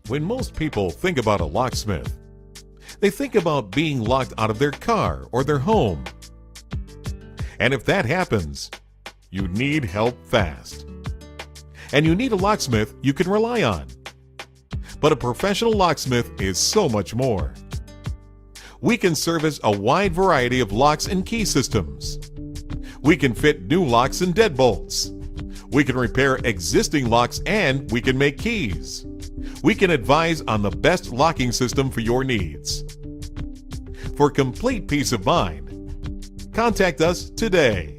When most people think about a locksmith, they think about being locked out of their car or their home. And if that happens, you need help fast. And you need a locksmith you can rely on. But a professional locksmith is so much more. We can service a wide variety of locks and key systems. We can fit new locks and deadbolts. We can repair existing locks and we can make keys. We can advise on the best locking system for your needs. For complete peace of mind, contact us today.